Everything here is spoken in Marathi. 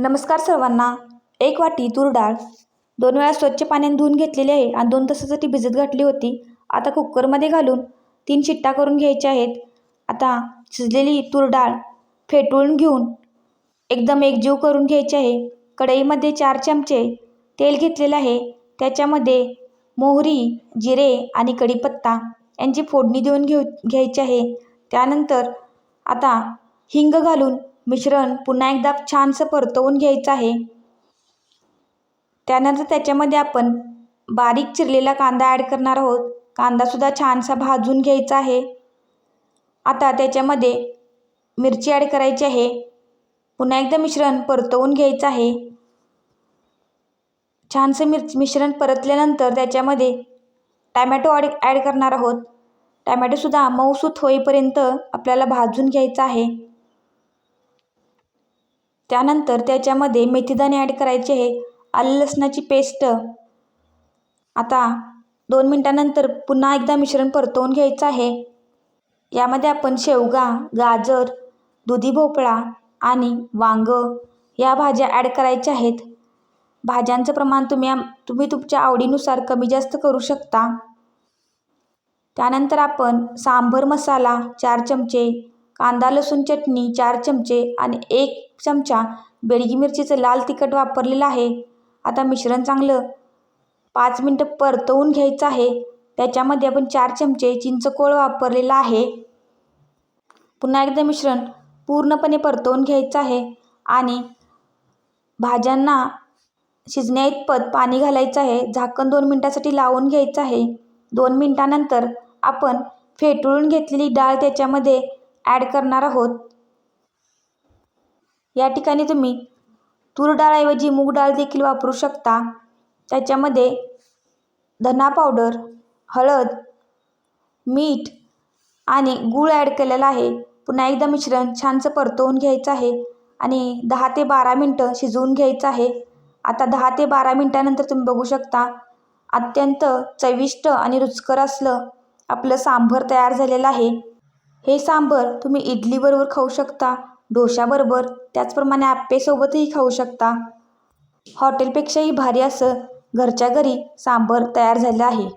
नमस्कार सर्वांना. एक वाटी तूर डाळ 2 वेळा स्वच्छ पाण्याने धुवून घेतलेली आहे आणि 2 तासासाठी भिजत घातली होती. आता कुकरमध्ये घालून 3 शिट्ट्या करून घ्यायच्या आहेत. आता शिजलेली तूर डाळ फेटून घेऊन एकदम एकजीव करून घ्यायची आहे. कढईमध्ये 4 चमचे तेल घेतलेलं आहे. त्याच्यामध्ये मोहरी, जिरे आणि कढीपत्ता यांची फोडणी देऊन घ्यायची आहे. त्यानंतर आता हिंग घालून मिश्रण पुन्हा एकदा छानसं परतवून घ्यायचं आहे. त्यानंतर त्याच्यामध्ये आपण बारीक चिरलेला कांदा ॲड करणार आहोत. कांदासुद्धा छानसा भाजून घ्यायचा आहे. आता त्याच्यामध्ये मिरची ॲड करायची आहे. पुन्हा एकदा मिश्रण परतवून घ्यायचं आहे. छानसं मिश्रण परतल्यानंतर त्याच्यामध्ये टॅमॅटो ॲड करणार आहोत. टॅमॅटोसुद्धा मऊसूत होईपर्यंत आपल्याला भाजून घ्यायचं आहे. त्यानंतर त्याच्यामध्ये मेथीदाणे ॲड करायचे आहे. आलं लसणाची पेस्ट. आता 2 मिनटानंतर पुन्हा एकदा मिश्रण परतवून घ्यायचं आहे. यामध्ये आपण शेवगा, गाजर, दुधी भोपळा आणि वांगं या भाज्या ॲड करायच्या आहेत. भाज्यांचं प्रमाण तुम्ही तुमच्या आवडीनुसार कमी जास्त करू शकता. त्यानंतर आपण सांबर मसाला 4 चमचे, कांदा लसूण चटणी 4 चमचे आणि 1 चमचा बेडगी मिरचीचं लाल तिखट वापरलेलं आहे. आता मिश्रण चांगलं 5 मिनटं परतवून घ्यायचं आहे. त्याच्यामध्ये आपण 4 चमचे चिंचकोळ वापरलेला आहे. पुन्हा एकदा मिश्रण पूर्णपणे परतवून घ्यायचं आहे आणि भाज्यांना शिजण्याइतपत पाणी घालायचं आहे. झाकण 2 मिनटासाठी लावून घ्यायचं आहे. 2 मिनटानंतर आपण फेटळून घेतलेली डाळ त्याच्यामध्ये ॲड करणार आहोत. या ठिकाणी तुम्ही तूर डाळऐवजी मूग डाळ देखील वापरू शकता. त्याच्यामध्ये धना पावडर, हळद, मीठ आणि गूळ ॲड केलेला आहे. पुन्हा एकदा मिश्रण छानसं परतवून घ्यायचं आहे आणि 10 ते 12 मिनटं शिजवून घ्यायचं आहे. आता 10 ते 12 मिनटानंतर तुम्ही बघू शकता अत्यंत चविष्ट आणि रुचकर असलं आपलं सांबर तयार झालेलं आहे. हे सांबर तुम्ही इडलीबरोबर खाऊ शकता, डोशाबरोबर, त्याचप्रमाणे आप्पेसोबतही खाऊ शकता. हॉटेलपेक्षाही भारी असं घरच्या घरी सांबर तयार झालं आहे.